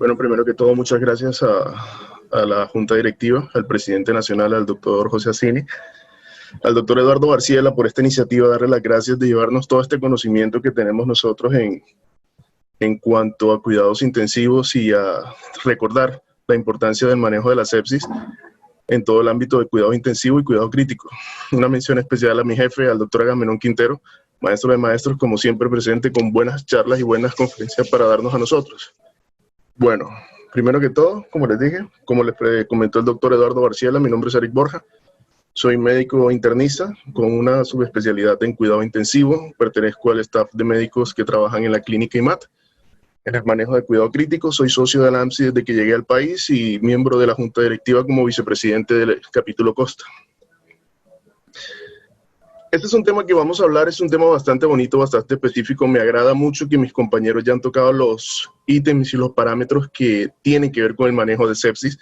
Bueno, primero que todo, muchas gracias a la Junta Directiva, al presidente nacional, al doctor José Acini, al doctor Eduardo Barciela por esta iniciativa, darle las gracias de llevarnos todo este conocimiento que tenemos nosotros en cuanto a cuidados intensivos y a recordar la importancia del manejo de la sepsis en todo el ámbito de cuidado intensivo y cuidado crítico. Una mención especial a mi jefe, al doctor Agamenón Quintero, maestro de maestros, como siempre presente con buenas charlas y buenas conferencias para darnos a nosotros. Bueno, primero que todo, como les dije, como les comentó el doctor Eduardo Barciela, mi nombre es Eric Borja, soy médico internista con una subespecialidad en cuidado intensivo, pertenezco al staff de médicos que trabajan en la clínica IMAT, en el manejo de cuidado crítico, soy socio de la AMSI desde que llegué al país y miembro de la Junta Directiva como vicepresidente del capítulo Costa. Este es un tema que vamos a hablar, es un tema bastante bonito, bastante específico. Me agrada mucho que mis compañeros ya han tocado los ítems y los parámetros que tienen que ver con el manejo de sepsis.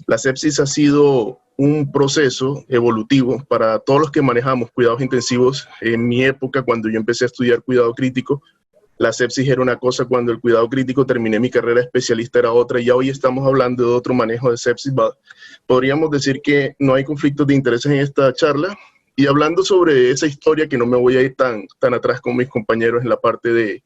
La sepsis ha sido un proceso evolutivo para todos los que manejamos cuidados intensivos. En mi época, cuando yo empecé a estudiar cuidado crítico, la sepsis era una cosa, cuando el cuidado crítico terminé mi carrera especialista era otra, y ya hoy estamos hablando de otro manejo de sepsis. Podríamos decir que no hay conflictos de intereses en esta charla. Y hablando sobre esa historia, que no me voy a ir tan atrás con mis compañeros en la parte de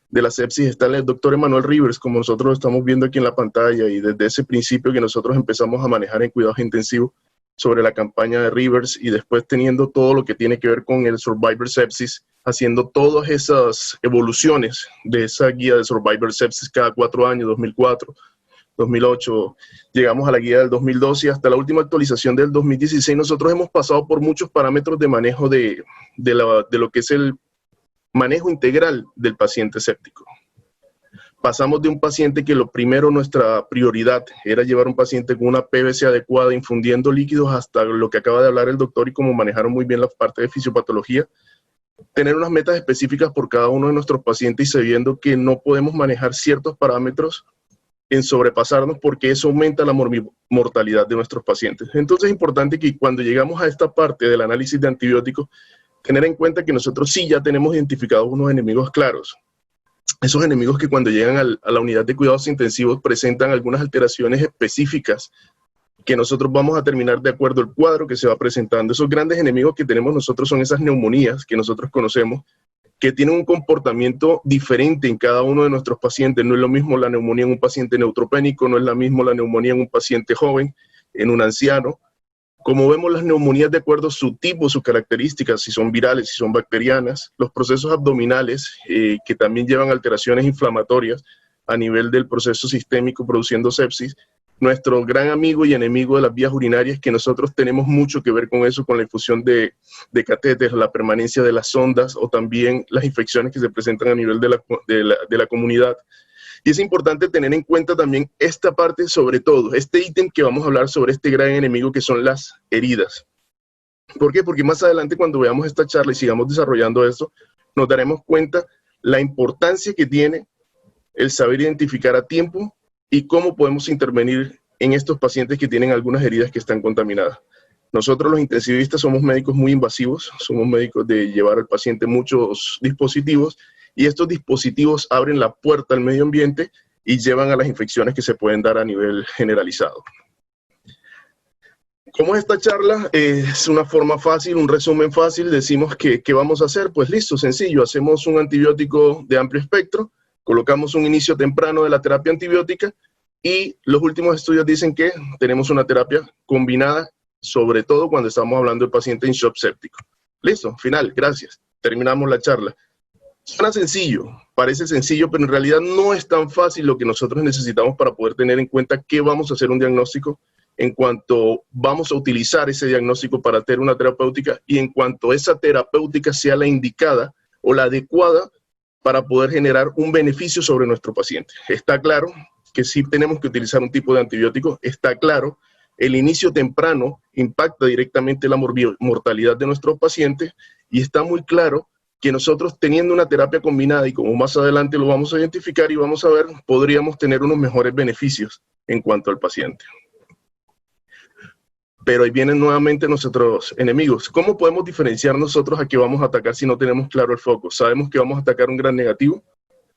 la sepsis, está el doctor Emanuel Rivers, como nosotros lo estamos viendo aquí en la pantalla, y desde ese principio que nosotros empezamos a manejar en cuidados intensivos sobre la campaña de Rivers, y después teniendo todo lo que tiene que ver con el Survivor Sepsis, haciendo todas esas evoluciones de esa guía de Survivor Sepsis cada 4 años, 2004, 2008, llegamos a la guía del 2012 y hasta la última actualización del 2016, nosotros hemos pasado por muchos parámetros de manejo de lo que es el manejo integral del paciente séptico. Pasamos de un paciente que lo primero, nuestra prioridad era llevar un paciente con una PVC adecuada, infundiendo líquidos, hasta lo que acaba de hablar el doctor y como manejaron muy bien la parte de fisiopatología, tener unas metas específicas por cada uno de nuestros pacientes y sabiendo que no podemos manejar ciertos parámetros en sobrepasarnos, porque eso aumenta la mortalidad de nuestros pacientes. Entonces es importante que cuando llegamos a esta parte del análisis de antibióticos, tener en cuenta que nosotros sí ya tenemos identificados unos enemigos claros. Esos enemigos que cuando llegan a la unidad de cuidados intensivos presentan algunas alteraciones específicas que nosotros vamos a terminar de acuerdo al cuadro que se va presentando. Esos grandes enemigos que tenemos nosotros son esas neumonías que nosotros conocemos, que tienen un comportamiento diferente en cada uno de nuestros pacientes. No es lo mismo la neumonía en un paciente neutropénico, no es lo mismo la neumonía en un paciente joven, en un anciano. Como vemos, las neumonías de acuerdo a su tipo, sus características, si son virales, si son bacterianas, los procesos abdominales que también llevan alteraciones inflamatorias a nivel del proceso sistémico produciendo sepsis. Nuestro gran amigo y enemigo de las vías urinarias, que nosotros tenemos mucho que ver con eso, con la infusión de catéteres, la permanencia de las sondas o también las infecciones que se presentan a nivel de la comunidad. Y es importante tener en cuenta también esta parte, sobre todo, este ítem que vamos a hablar sobre este gran enemigo que son las heridas. ¿Por qué? Porque más adelante, cuando veamos esta charla y sigamos desarrollando esto, nos daremos cuenta la importancia que tiene el saber identificar a tiempo y cómo podemos intervenir en estos pacientes que tienen algunas heridas que están contaminadas. Nosotros los intensivistas somos médicos muy invasivos, somos médicos de llevar al paciente muchos dispositivos, y estos dispositivos abren la puerta al medio ambiente y llevan a las infecciones que se pueden dar a nivel generalizado. ¿Cómo es esta charla? Es una forma fácil, un resumen fácil. Decimos que ¿qué vamos a hacer? Pues listo, sencillo. Hacemos un antibiótico de amplio espectro, colocamos un inicio temprano de la terapia antibiótica y los últimos estudios dicen que tenemos una terapia combinada, sobre todo cuando estamos hablando del paciente en shock séptico. Listo, final, gracias. Terminamos la charla. Suena sencillo, parece sencillo, pero en realidad no es tan fácil lo que nosotros necesitamos para poder tener en cuenta que vamos a hacer un diagnóstico, en cuanto vamos a utilizar ese diagnóstico para hacer una terapéutica y en cuanto esa terapéutica sea la indicada o la adecuada para poder generar un beneficio sobre nuestro paciente. Está claro que sí tenemos que utilizar un tipo de antibiótico, está claro, el inicio temprano impacta directamente la mortalidad de nuestros pacientes y está muy claro que nosotros teniendo una terapia combinada, y como más adelante lo vamos a identificar y vamos a ver, podríamos tener unos mejores beneficios en cuanto al paciente. Pero ahí vienen nuevamente nuestros enemigos. ¿Cómo podemos diferenciar nosotros a qué vamos a atacar si no tenemos claro el foco? Sabemos que vamos a atacar un gran negativo,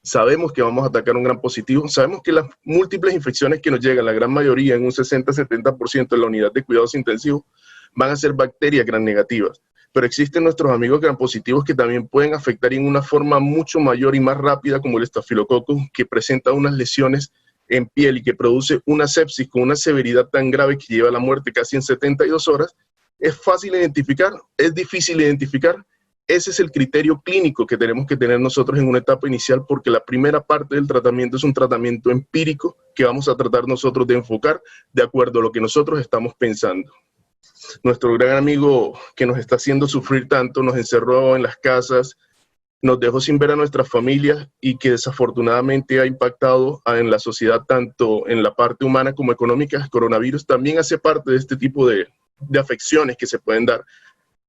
sabemos que vamos a atacar un gran positivo, sabemos que las múltiples infecciones que nos llegan, la gran mayoría, en un 60-70% en la unidad de cuidados intensivos, van a ser bacterias gram negativas. Pero existen nuestros amigos gram positivos que también pueden afectar en una forma mucho mayor y más rápida, como el estafilococo, que presenta unas lesiones en piel y que produce una sepsis con una severidad tan grave que lleva a la muerte casi en 72 horas. Es fácil identificar, es difícil identificar. Ese es el criterio clínico que tenemos que tener nosotros en una etapa inicial, porque la primera parte del tratamiento es un tratamiento empírico que vamos a tratar nosotros de enfocar de acuerdo a lo que nosotros estamos pensando. Nuestro gran amigo que nos está haciendo sufrir tanto, nos encerró en las casas, nos dejó sin ver a nuestras familias y que desafortunadamente ha impactado en la sociedad tanto en la parte humana como económica. El coronavirus también hace parte de este tipo de afecciones que se pueden dar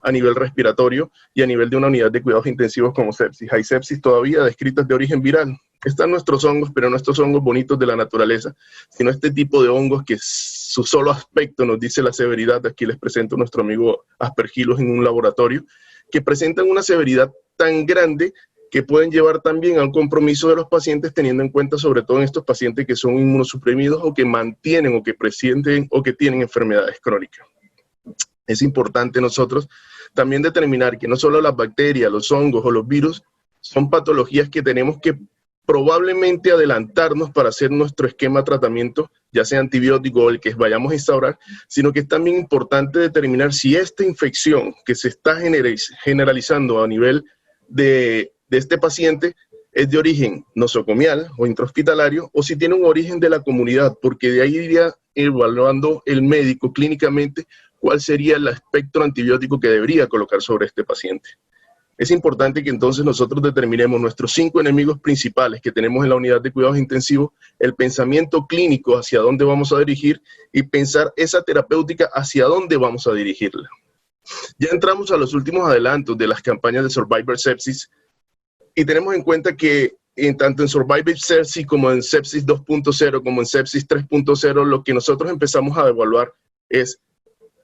a nivel respiratorio y a nivel de una unidad de cuidados intensivos como sepsis. Hay sepsis todavía descritas de origen viral. Están nuestros hongos, pero no estos hongos bonitos de la naturaleza, sino este tipo de hongos que su solo aspecto nos dice la severidad. Aquí les presento a nuestro amigo Aspergillus en un laboratorio, que presentan una severidad tan grande que pueden llevar también a un compromiso de los pacientes, teniendo en cuenta sobre todo en estos pacientes que son inmunosuprimidos o que mantienen o que presienten o que tienen enfermedades crónicas. Es importante nosotros también determinar que no solo las bacterias, los hongos o los virus son patologías que tenemos que probablemente adelantarnos para hacer nuestro esquema de tratamiento, ya sea antibiótico o el que vayamos a instaurar, sino que es también importante determinar si esta infección que se está generalizando a nivel de este paciente es de origen nosocomial o intrahospitalario, o si tiene un origen de la comunidad, porque de ahí iría evaluando el médico clínicamente cuál sería el espectro antibiótico que debería colocar sobre este paciente. Es importante que entonces nosotros determinemos nuestros 5 enemigos principales que tenemos en la unidad de cuidados intensivos, el pensamiento clínico hacia dónde vamos a dirigir y pensar esa terapéutica hacia dónde vamos a dirigirla. Ya entramos a los últimos adelantos de las campañas de Survivor Sepsis y tenemos en cuenta que tanto en Survivor Sepsis como en Sepsis 2.0 como en Sepsis 3.0, lo que nosotros empezamos a evaluar es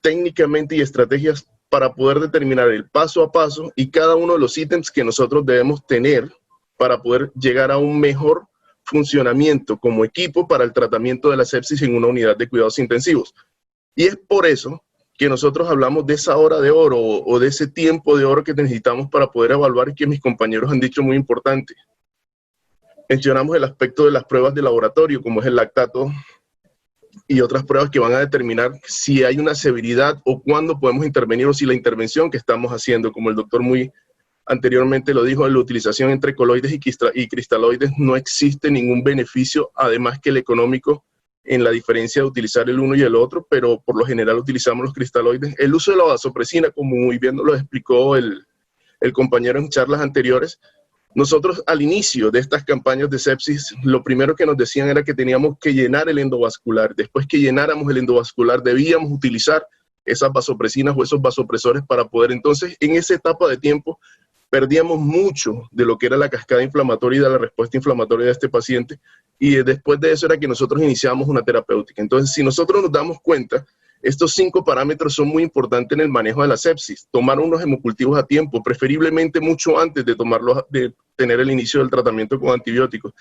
técnicamente y estrategias para poder determinar el paso a paso y cada uno de los ítems que nosotros debemos tener para poder llegar a un mejor funcionamiento como equipo para el tratamiento de la sepsis en una unidad de cuidados intensivos. Y es por eso que nosotros hablamos de esa hora de oro o de ese tiempo de oro que necesitamos para poder evaluar y que mis compañeros han dicho muy importante. Mencionamos el aspecto de las pruebas de laboratorio, como es el lactato, y otras pruebas que van a determinar si hay una severidad o cuándo podemos intervenir o si la intervención que estamos haciendo, como el doctor muy anteriormente lo dijo, en la utilización entre coloides y cristaloides no existe ningún beneficio, además que el económico en la diferencia de utilizar el uno y el otro, pero por lo general utilizamos los cristaloides. El uso de la vasopresina, como muy bien nos lo explicó el compañero en charlas anteriores, nosotros al inicio de estas campañas de sepsis, lo primero que nos decían era que teníamos que llenar el endovascular. Después que llenáramos el endovascular, debíamos utilizar esas vasopresinas o esos vasopresores para poder. Entonces, en esa etapa de tiempo, perdíamos mucho de lo que era la cascada inflamatoria y de la respuesta inflamatoria de este paciente. Y después de eso era que nosotros iniciamos una terapéutica. Entonces, si nosotros nos damos cuenta, estos 5 parámetros son muy importantes en el manejo de la sepsis. Tomar unos hemocultivos a tiempo, preferiblemente mucho antes de tener el inicio del tratamiento con antibióticos.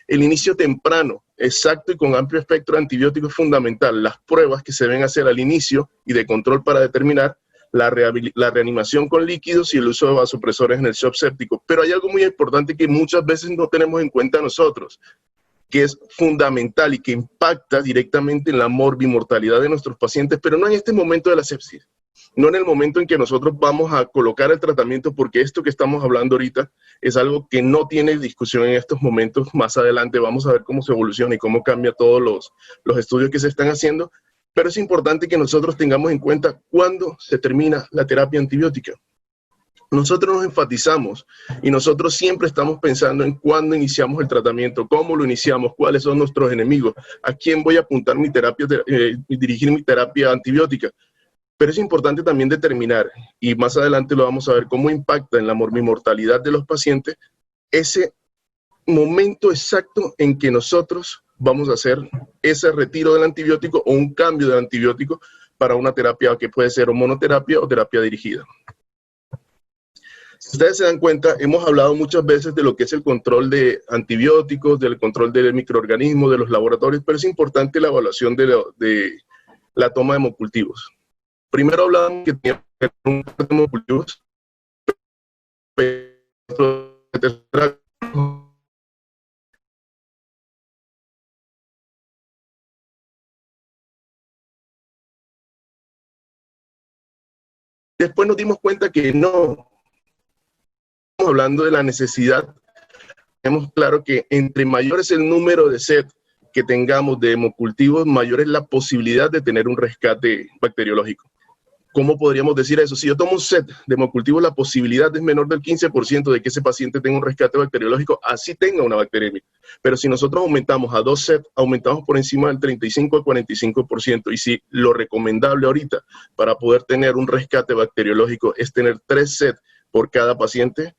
El inicio temprano, exacto y con amplio espectro de antibióticos es fundamental. Las pruebas que se deben hacer al inicio y de control para determinar la reanimación con líquidos y el uso de vasopresores en el shock séptico. Pero hay algo muy importante que muchas veces no tenemos en cuenta nosotros, que es fundamental y que impacta directamente en la morbimortalidad de nuestros pacientes, pero no en este momento de la sepsis, no en el momento en que nosotros vamos a colocar el tratamiento, porque esto que estamos hablando ahorita es algo que no tiene discusión en estos momentos. Más adelante vamos a ver cómo se evoluciona y cómo cambia todos los estudios que se están haciendo, pero es importante que nosotros tengamos en cuenta cuándo se termina la terapia antibiótica. Nosotros nos enfatizamos y nosotros siempre estamos pensando en cuándo iniciamos el tratamiento, cómo lo iniciamos, cuáles son nuestros enemigos, a quién voy a apuntar mi terapia, dirigir mi terapia antibiótica. Pero es importante también determinar, y más adelante lo vamos a ver, cómo impacta en la morbimortalidad de los pacientes ese momento exacto en que nosotros vamos a hacer ese retiro del antibiótico o un cambio del antibiótico para una terapia que puede ser o monoterapia o terapia dirigida. Si ustedes se dan cuenta, hemos hablado muchas veces de lo que es el control de antibióticos, del control de microorganismos, de los laboratorios, pero es importante la evaluación de la toma de hemocultivos. Primero hablamos que tenía que tener un par de hemocultivos, después nos dimos cuenta que no, estamos hablando de la necesidad. Tenemos claro que entre mayor es el número de set que tengamos de hemocultivos, mayor es la posibilidad de tener un rescate bacteriológico. ¿Cómo podríamos decir eso? Si yo tomo un set de hemocultivos, la posibilidad es menor del 15% de que ese paciente tenga un rescate bacteriológico, así tenga una bacteriemia. Pero si nosotros aumentamos a 2 sets, aumentamos por encima del 35 al 45%. Y si lo recomendable ahorita para poder tener un rescate bacteriológico es tener 3 sets por cada paciente,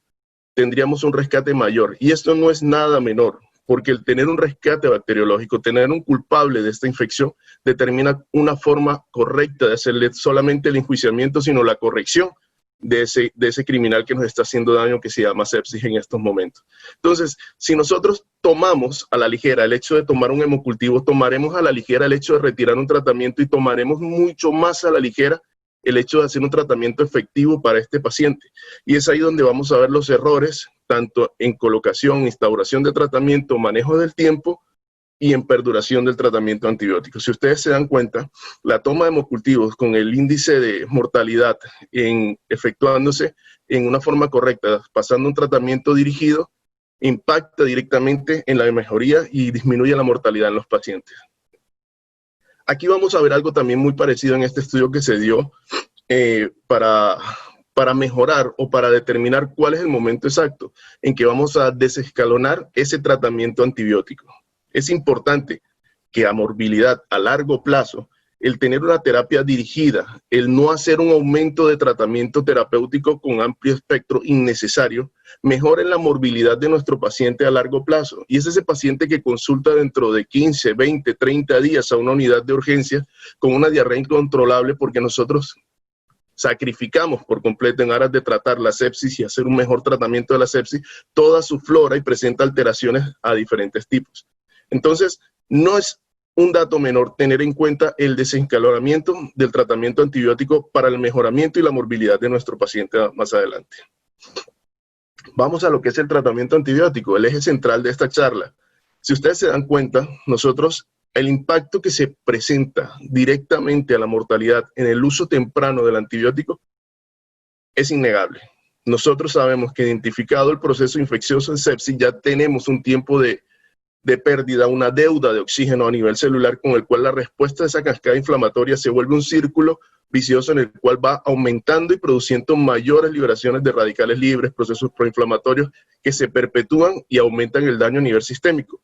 tendríamos un rescate mayor. Y esto no es nada menor, porque el tener un rescate bacteriológico, tener un culpable de esta infección, determina una forma correcta de hacerle solamente el enjuiciamiento, sino la corrección de ese criminal que nos está haciendo daño, que se llama sepsis en estos momentos. Entonces, si nosotros tomamos a la ligera el hecho de tomar un hemocultivo, tomaremos a la ligera el hecho de retirar un tratamiento y tomaremos mucho más a la ligera el hecho de hacer un tratamiento efectivo para este paciente. Y es ahí donde vamos a ver los errores, tanto en colocación, instauración de tratamiento, manejo del tiempo y en perduración del tratamiento antibiótico. Si ustedes se dan cuenta, la toma de hemocultivos con el índice de mortalidad efectuándose en una forma correcta, pasando un tratamiento dirigido, impacta directamente en la mejoría y disminuye la mortalidad en los pacientes. Aquí vamos a ver algo también muy parecido en este estudio que se dio para mejorar o para determinar cuál es el momento exacto en que vamos a desescalonar ese tratamiento antibiótico. Es importante que a morbilidad a largo plazo, el tener una terapia dirigida, el no hacer un aumento de tratamiento terapéutico con amplio espectro innecesario, mejora la morbilidad de nuestro paciente a largo plazo. Y es ese paciente que consulta dentro de 15, 20, 30 días a una unidad de urgencia con una diarrea incontrolable porque nosotros sacrificamos por completo en aras de tratar la sepsis y hacer un mejor tratamiento de la sepsis, toda su flora y presenta alteraciones a diferentes tipos. Entonces, no es un dato menor tener en cuenta el desencaloramiento del tratamiento antibiótico para el mejoramiento y la morbilidad de nuestro paciente más adelante. Vamos a lo que es el tratamiento antibiótico, el eje central de esta charla. Si ustedes se dan cuenta, nosotros, el impacto que se presenta directamente a la mortalidad en el uso temprano del antibiótico es innegable. Nosotros sabemos que identificado el proceso infeccioso en sepsis, ya tenemos un tiempo de pérdida, una deuda de oxígeno a nivel celular con el cual la respuesta de esa cascada inflamatoria se vuelve un círculo vicioso en el cual va aumentando y produciendo mayores liberaciones de radicales libres, procesos proinflamatorios que se perpetúan y aumentan el daño a nivel sistémico.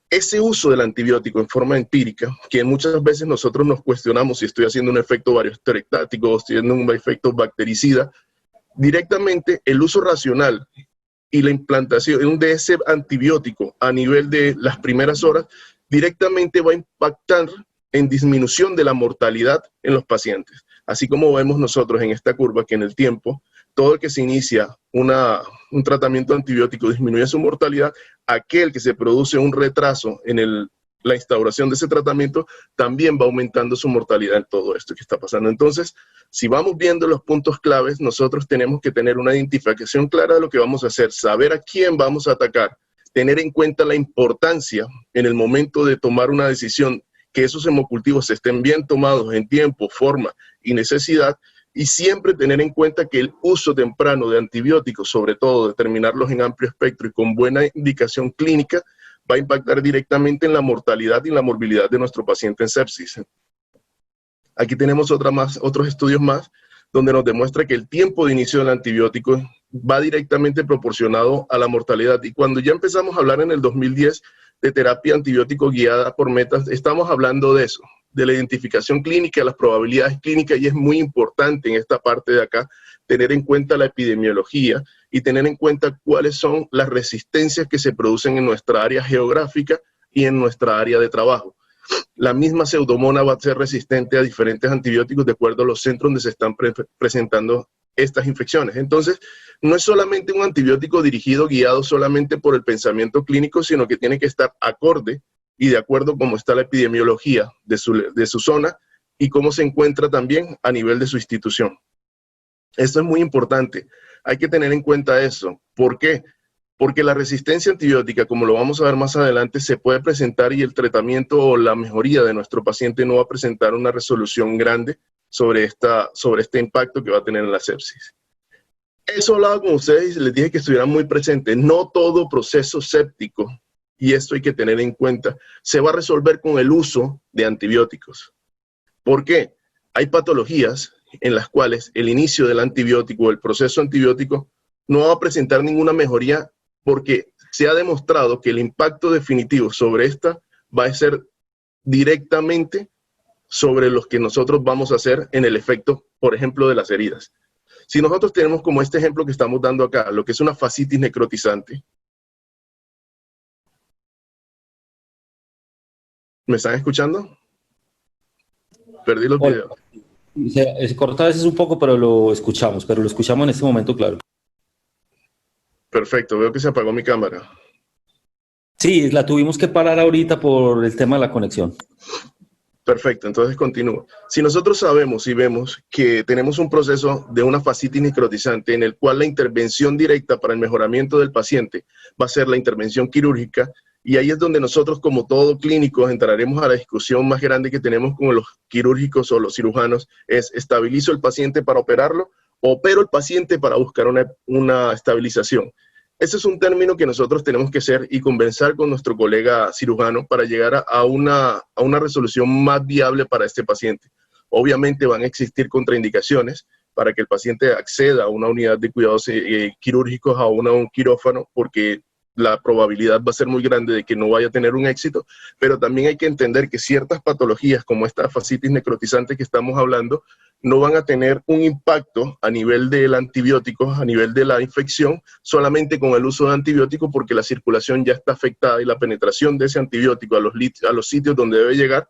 Ese uso del antibiótico en forma empírica, que muchas veces nosotros nos cuestionamos si estoy haciendo un efecto variosterectático o estoy haciendo un efecto bactericida, directamente el uso racional y la implantación de ese antibiótico a nivel de las primeras horas directamente va a impactar en disminución de la mortalidad en los pacientes. Así como vemos nosotros en esta curva que en el tiempo, todo el que se inicia un tratamiento antibiótico disminuye su mortalidad, aquel que se produce un retraso en la instauración de ese tratamiento también va aumentando su mortalidad en todo esto que está pasando. Entonces, si vamos viendo los puntos claves, nosotros tenemos que tener una identificación clara de lo que vamos a hacer, saber a quién vamos a atacar, tener en cuenta la importancia en el momento de tomar una decisión, que esos hemocultivos estén bien tomados en tiempo, forma y necesidad, y siempre tener en cuenta que el uso temprano de antibióticos, sobre todo determinarlos en amplio espectro y con buena indicación clínica, va a impactar directamente en la mortalidad y en la morbilidad de nuestro paciente en sepsis. Aquí tenemos otros estudios más, donde nos demuestra que el tiempo de inicio del antibiótico va directamente proporcionado a la mortalidad. Y cuando ya empezamos a hablar en el 2010 de terapia antibiótico guiada por metas, estamos hablando de eso, de la identificación clínica, las probabilidades clínicas, y es muy importante en esta parte de acá tener en cuenta la epidemiología y tener en cuenta cuáles son las resistencias que se producen en nuestra área geográfica y en nuestra área de trabajo. La misma pseudomonas va a ser resistente a diferentes antibióticos de acuerdo a los centros donde se están presentando estas infecciones. Entonces, no es solamente un antibiótico dirigido, guiado solamente por el pensamiento clínico, sino que tiene que estar acorde y de acuerdo cómo está la epidemiología de su zona y cómo se encuentra también a nivel de su institución. Esto es muy importante. Hay que tener en cuenta eso. ¿Por qué? Porque la resistencia antibiótica, como lo vamos a ver más adelante, se puede presentar y el tratamiento o la mejoría de nuestro paciente no va a presentar una resolución grande sobre este impacto que va a tener en la sepsis. Eso hablaba con ustedes y les dije que estuvieran muy presentes. No todo proceso séptico, y esto hay que tener en cuenta, se va a resolver con el uso de antibióticos. ¿Por qué? Hay patologías en las cuales el inicio del antibiótico, el proceso antibiótico, no va a presentar ninguna mejoría porque se ha demostrado que el impacto definitivo sobre esta va a ser directamente sobre los que nosotros vamos a hacer en el efecto, por ejemplo, de las heridas. Si nosotros tenemos como este ejemplo que estamos dando acá, lo que es una fascitis necrotizante. ¿Me están escuchando? Perdí los videos. Se corta a veces un poco, pero lo escuchamos en este momento, claro. Perfecto, veo que se apagó mi cámara. Sí, la tuvimos que parar ahorita por el tema de la conexión. Perfecto, entonces continúo. Si nosotros sabemos y vemos que tenemos un proceso de una fascitis necrotizante en el cual la intervención directa para el mejoramiento del paciente va a ser la intervención quirúrgica, y ahí es donde nosotros, como todo clínico, entraremos a la discusión más grande que tenemos con los quirúrgicos o los cirujanos, es: ¿estabilizo el paciente para operarlo o opero el paciente para buscar una estabilización? Ese es un término que nosotros tenemos que hacer y conversar con nuestro colega cirujano para llegar a una resolución más viable para este paciente. Obviamente van a existir contraindicaciones para que el paciente acceda a una unidad de cuidados quirúrgicos, a un quirófano, porque la probabilidad va a ser muy grande de que no vaya a tener un éxito, pero también hay que entender que ciertas patologías como esta fascitis necrotizante que estamos hablando no van a tener un impacto a nivel del antibiótico, a nivel de la infección, solamente con el uso de antibiótico, porque la circulación ya está afectada y la penetración de ese antibiótico a los sitios donde debe llegar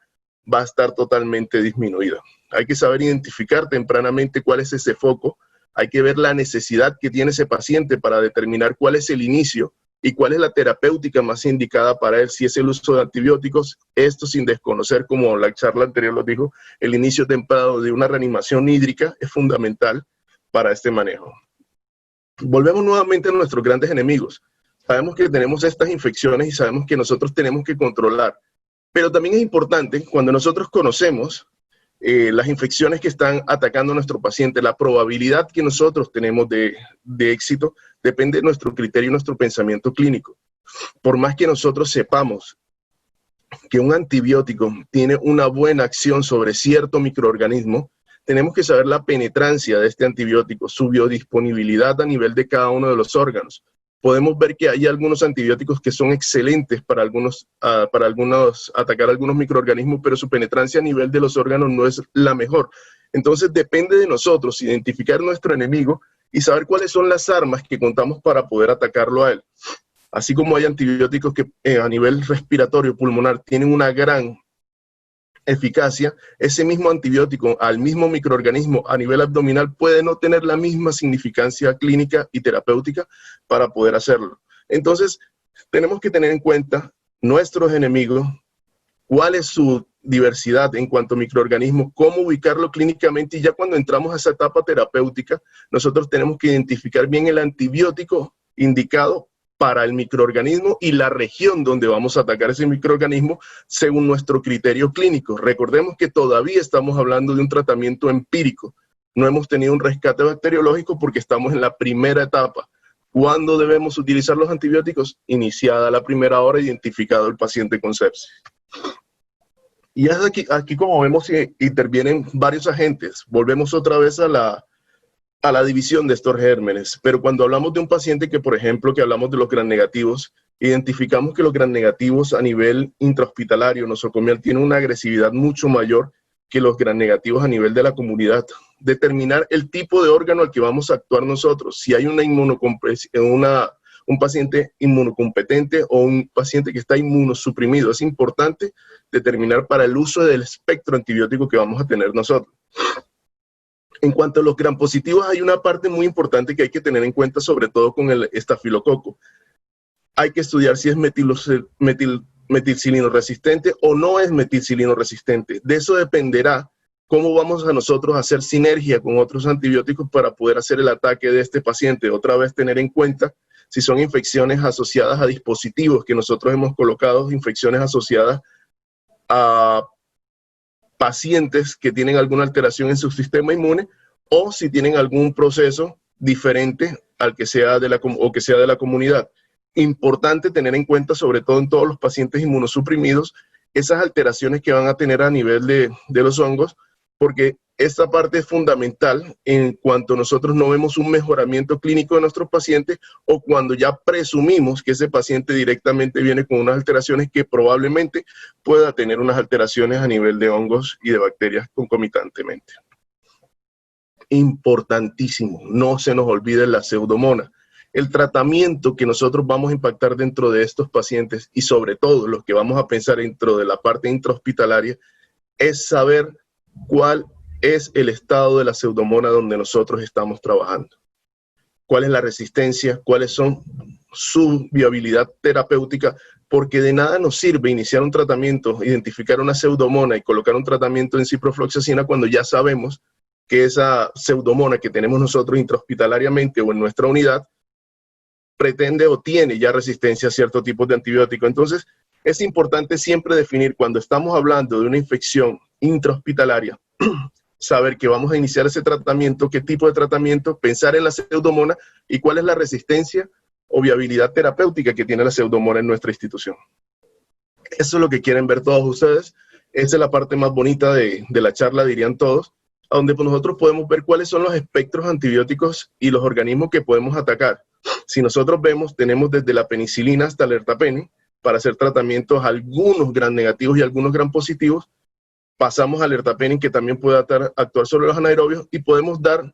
va a estar totalmente disminuida. Hay que saber identificar tempranamente cuál es ese foco, hay que ver la necesidad que tiene ese paciente para determinar cuál es el inicio y cuál es la terapéutica más indicada para él, si es el uso de antibióticos, esto sin desconocer, como la charla anterior lo dijo, el inicio temprano de una reanimación hídrica es fundamental para este manejo. Volvemos nuevamente a nuestros grandes enemigos. Sabemos que tenemos estas infecciones y sabemos que nosotros tenemos que controlar, pero también es importante cuando nosotros conocemos las infecciones que están atacando a nuestro paciente, la probabilidad que nosotros tenemos de éxito depende de nuestro criterio y nuestro pensamiento clínico. Por más que nosotros sepamos que un antibiótico tiene una buena acción sobre cierto microorganismo, tenemos que saber la penetrancia de este antibiótico, su biodisponibilidad a nivel de cada uno de los órganos. Podemos ver que hay algunos antibióticos que son excelentes para atacar algunos microorganismos, pero su penetrancia a nivel de los órganos no es la mejor. Entonces depende de nosotros identificar nuestro enemigo y saber cuáles son las armas que contamos para poder atacarlo a él. Así como hay antibióticos que a nivel respiratorio pulmonar tienen una gran eficacia, ese mismo antibiótico al mismo microorganismo a nivel abdominal puede no tener la misma significancia clínica y terapéutica para poder hacerlo. Entonces, tenemos que tener en cuenta nuestros enemigos, cuál es su diversidad en cuanto a microorganismos, cómo ubicarlo clínicamente, y ya cuando entramos a esa etapa terapéutica, nosotros tenemos que identificar bien el antibiótico indicado para el microorganismo y la región donde vamos a atacar ese microorganismo según nuestro criterio clínico. Recordemos que todavía estamos hablando de un tratamiento empírico. No hemos tenido un rescate bacteriológico porque estamos en la primera etapa. ¿Cuándo debemos utilizar los antibióticos? Iniciada la primera hora, identificado el paciente con sepsis. Y es aquí como vemos que intervienen varios agentes. Volvemos otra vez a la división de estos gérmenes, pero cuando hablamos de un paciente que, por ejemplo, que hablamos de los gramnegativos, identificamos que los gramnegativos a nivel intrahospitalario nosocomial tienen una agresividad mucho mayor que los gramnegativos a nivel de la comunidad. Determinar el tipo de órgano al que vamos a actuar nosotros, si hay un paciente inmunocompetente o un paciente que está inmunosuprimido, es importante determinar para el uso del espectro antibiótico que vamos a tener nosotros. En cuanto a los gram positivos, hay una parte muy importante que hay que tener en cuenta, sobre todo con el estafilococo. Hay que estudiar si es metilcilino resistente o no es metilcilino resistente. De eso dependerá cómo vamos a nosotros a hacer sinergia con otros antibióticos para poder hacer el ataque de este paciente. Otra vez tener en cuenta si son infecciones asociadas a dispositivos que nosotros hemos colocado, infecciones asociadas a pacientes que tienen alguna alteración en su sistema inmune, o si tienen algún proceso diferente al que sea de la comunidad. Importante tener en cuenta, sobre todo en todos los pacientes inmunosuprimidos, esas alteraciones que van a tener a nivel de los hongos, porque esta parte es fundamental en cuanto nosotros no vemos un mejoramiento clínico de nuestros pacientes o cuando ya presumimos que ese paciente directamente viene con unas alteraciones que probablemente pueda tener unas alteraciones a nivel de hongos y de bacterias concomitantemente. Importantísimo, no se nos olvide la pseudomonas. El tratamiento que nosotros vamos a impactar dentro de estos pacientes y sobre todo los que vamos a pensar dentro de la parte intrahospitalaria es saber cuál es el estado de la pseudomonas donde nosotros estamos trabajando. ¿Cuál es la resistencia? ¿Cuáles son su viabilidad terapéutica? Porque de nada nos sirve iniciar un tratamiento, identificar una pseudomonas y colocar un tratamiento en ciprofloxacina cuando ya sabemos que esa pseudomonas que tenemos nosotros intrahospitalariamente o en nuestra unidad pretende o tiene ya resistencia a ciertos tipos de antibióticos. Entonces, es importante siempre definir cuando estamos hablando de una infección intrahospitalaria, saber que vamos a iniciar ese tratamiento, qué tipo de tratamiento, pensar en la pseudomonas y cuál es la resistencia o viabilidad terapéutica que tiene la pseudomonas en nuestra institución. Eso es lo que quieren ver todos ustedes. Esa es la parte más bonita de la charla, dirían todos, a donde pues nosotros podemos ver cuáles son los espectros antibióticos y los organismos que podemos atacar. Si nosotros vemos, tenemos desde la penicilina hasta el ertapenem para hacer tratamientos, algunos gram negativos y algunos gram positivos. Pasamos al ertapenem, que también puede actuar sobre los anaerobios, y podemos dar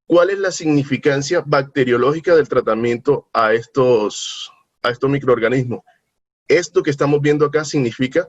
cuál es la significancia bacteriológica del tratamiento a estos microorganismos. Esto que estamos viendo acá significa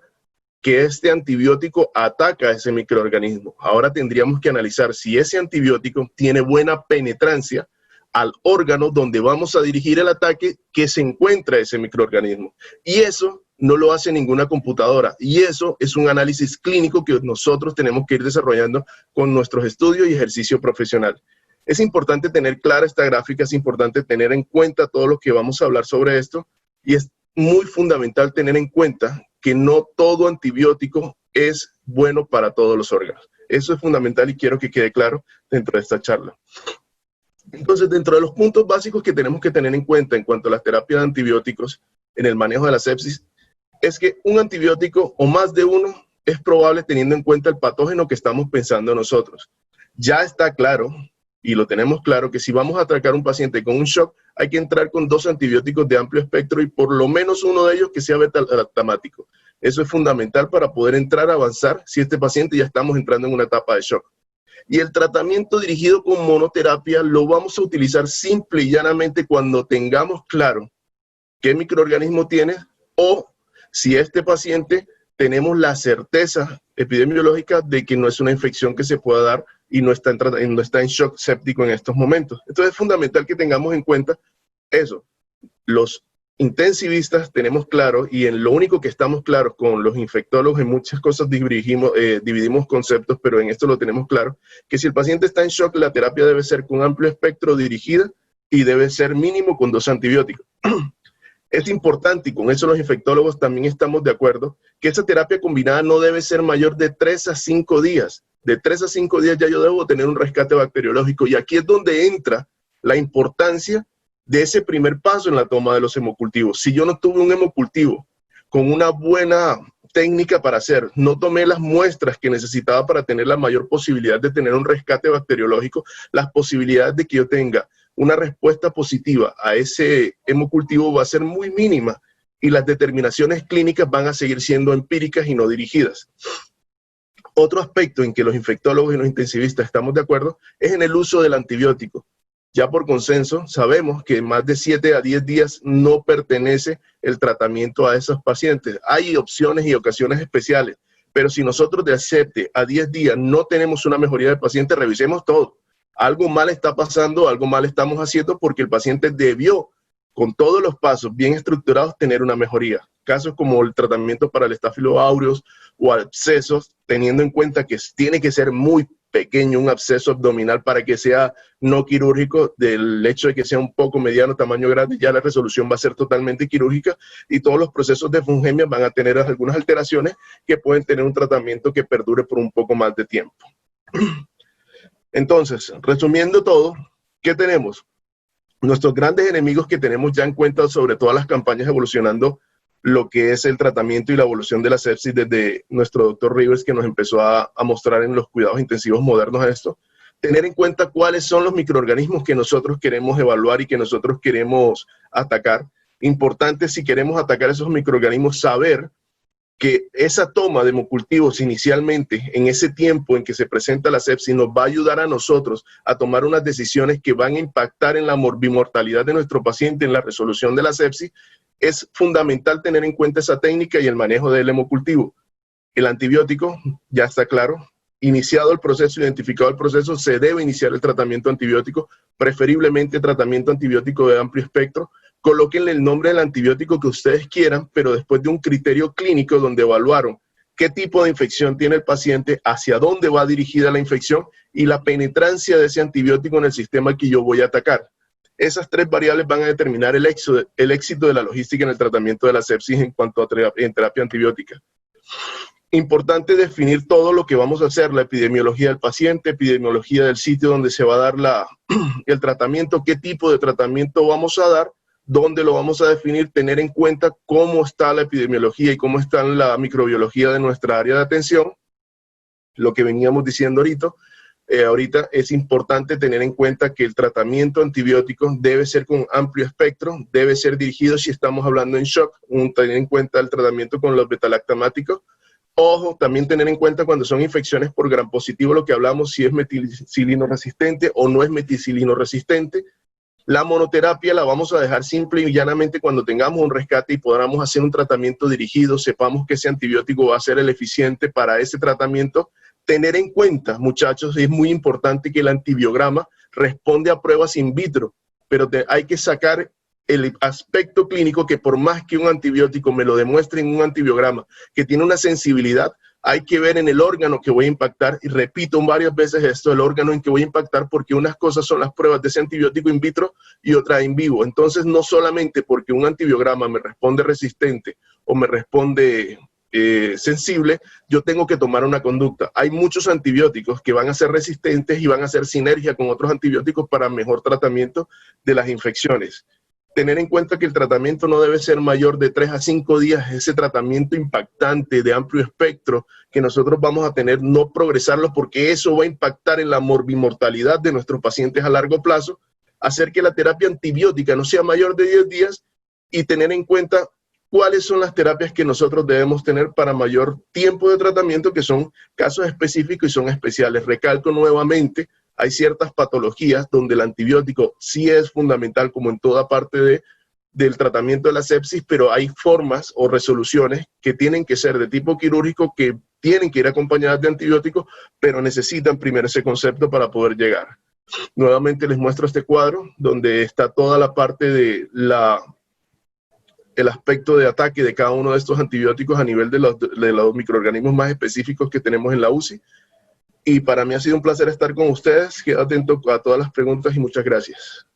que este antibiótico ataca a ese microorganismo. Ahora tendríamos que analizar si ese antibiótico tiene buena penetrancia al órgano donde vamos a dirigir el ataque que se encuentra ese microorganismo. Y eso no lo hace ninguna computadora. Y eso es un análisis clínico que nosotros tenemos que ir desarrollando con nuestros estudios y ejercicio profesional. Es importante tener clara esta gráfica, es importante tener en cuenta todo lo que vamos a hablar sobre esto, y es muy fundamental tener en cuenta que no todo antibiótico es bueno para todos los órganos. Eso es fundamental y quiero que quede claro dentro de esta charla. Entonces, dentro de los puntos básicos que tenemos que tener en cuenta en cuanto a las terapias de antibióticos en el manejo de la sepsis, es que un antibiótico o más de uno es probable teniendo en cuenta el patógeno que estamos pensando nosotros. Ya está claro, y lo tenemos claro, que si vamos a atacar a un paciente con un shock, hay que entrar con 2 antibióticos de amplio espectro y por lo menos uno de ellos que sea beta-lactamático. Eso es fundamental para poder entrar a avanzar si este paciente ya estamos entrando en una etapa de shock. Y el tratamiento dirigido con monoterapia lo vamos a utilizar simple y llanamente cuando tengamos claro qué microorganismo tiene o si este paciente tenemos la certeza epidemiológica de que no es una infección que se pueda dar y no está en shock séptico en estos momentos. Entonces es fundamental que tengamos en cuenta eso. Los intensivistas tenemos claro, y en lo único que estamos claros con los infectólogos, en muchas cosas dividimos conceptos, pero en esto lo tenemos claro, que si el paciente está en shock, la terapia debe ser con amplio espectro dirigida y debe ser mínimo con 2 antibióticos. Es importante, y con eso los infectólogos también estamos de acuerdo, que esa terapia combinada no debe ser mayor de 3 a 5 días. De 3 a 5 días ya yo debo tener un rescate bacteriológico, y aquí es donde entra la importancia de ese primer paso en la toma de los hemocultivos. Si yo no tuve un hemocultivo con una buena técnica para hacer, no tomé las muestras que necesitaba para tener la mayor posibilidad de tener un rescate bacteriológico, las posibilidades de que yo tenga una respuesta positiva a ese hemocultivo va a ser muy mínima y las determinaciones clínicas van a seguir siendo empíricas y no dirigidas. Otro aspecto en que los infectólogos y los intensivistas estamos de acuerdo es en el uso del antibiótico. Ya por consenso sabemos que más de 7 a 10 días no pertenece el tratamiento a esos pacientes. Hay opciones y ocasiones especiales, Pero si nosotros de 7 a 10 días no tenemos una mejoría del paciente, revisemos todo. Algo mal está pasando, algo mal estamos haciendo porque el paciente debió, con todos los pasos bien estructurados, tener una mejoría. Casos como el tratamiento para el Staphylo aureus o abscesos, teniendo en cuenta que tiene que ser muy pequeño un absceso abdominal para que sea no quirúrgico, del hecho de que sea un poco mediano, tamaño grande, ya la resolución va a ser totalmente quirúrgica y todos los procesos de fungemia van a tener algunas alteraciones que pueden tener un tratamiento que perdure por un poco más de tiempo. Entonces, resumiendo todo, ¿qué tenemos? Nuestros grandes enemigos que tenemos ya en cuenta sobre todas las campañas evolucionando lo que es el tratamiento y la evolución de la sepsis desde nuestro doctor Rivers, que nos empezó a mostrar en los cuidados intensivos modernos esto. Tener en cuenta cuáles son los microorganismos que nosotros queremos evaluar y que nosotros queremos atacar. Importante, si queremos atacar esos microorganismos, saber que esa toma de hemocultivos inicialmente, en ese tiempo en que se presenta la sepsis, nos va a ayudar a nosotros a tomar unas decisiones que van a impactar en la morbimortalidad de nuestro paciente, en la resolución de la sepsis. Es fundamental tener en cuenta esa técnica y el manejo del hemocultivo. El antibiótico, ya está claro, iniciado el proceso, identificado el proceso, se debe iniciar el tratamiento antibiótico, preferiblemente tratamiento antibiótico de amplio espectro. Colóquenle el nombre del antibiótico que ustedes quieran, pero después de un criterio clínico donde evaluaron qué tipo de infección tiene el paciente, hacia dónde va dirigida la infección y la penetrancia de ese antibiótico en el sistema que yo voy a atacar. Esas tres variables van a determinar el éxito de la logística en el tratamiento de la sepsis en cuanto a terapia antibiótica. Importante definir todo lo que vamos a hacer, la epidemiología del paciente, epidemiología del sitio donde se va a dar el tratamiento, qué tipo de tratamiento vamos a dar, dónde lo vamos a definir, tener en cuenta cómo está la epidemiología y cómo está la microbiología de nuestra área de atención, lo que veníamos diciendo ahorita es importante tener en cuenta que el tratamiento antibiótico debe ser con amplio espectro, debe ser dirigido si estamos hablando en shock, tener en cuenta el tratamiento con los betalactamáticos. Ojo, también tener en cuenta cuando son infecciones por gram positivo, lo que hablamos, si es meticilino resistente o no es meticilino resistente. La monoterapia la vamos a dejar simple y llanamente cuando tengamos un rescate y podamos hacer un tratamiento dirigido, sepamos que ese antibiótico va a ser el eficiente para ese tratamiento. Tener en cuenta, muchachos, es muy importante que el antibiograma responde a pruebas in vitro, pero hay que sacar el aspecto clínico que por más que un antibiótico me lo demuestre en un antibiograma que tiene una sensibilidad, hay que ver en el órgano que voy a impactar, y repito varias veces esto, el órgano en que voy a impactar, porque unas cosas son las pruebas de ese antibiótico in vitro y otras in vivo. Entonces, no solamente porque un antibiograma me responde resistente o me responde sensible, yo tengo que tomar una conducta. Hay muchos antibióticos que van a ser resistentes y van a hacer sinergia con otros antibióticos para mejor tratamiento de las infecciones. Tener en cuenta que el tratamiento no debe ser mayor de 3 a 5 días, ese tratamiento impactante de amplio espectro que nosotros vamos a tener, no progresarlo porque eso va a impactar en la morbimortalidad de nuestros pacientes a largo plazo, hacer que la terapia antibiótica no sea mayor de 10 días y tener en cuenta cuáles son las terapias que nosotros debemos tener para mayor tiempo de tratamiento, que son casos específicos y son especiales. Recalco nuevamente, hay ciertas patologías donde el antibiótico sí es fundamental, como en toda parte del tratamiento de la sepsis, pero hay formas o resoluciones que tienen que ser de tipo quirúrgico, que tienen que ir acompañadas de antibióticos, pero necesitan primero ese concepto para poder llegar. Nuevamente les muestro este cuadro, donde está toda la parte de el aspecto de ataque de cada uno de estos antibióticos a nivel de los microorganismos más específicos que tenemos en la UCI. Y para mí ha sido un placer estar con ustedes. Quedo atento a todas las preguntas y muchas gracias.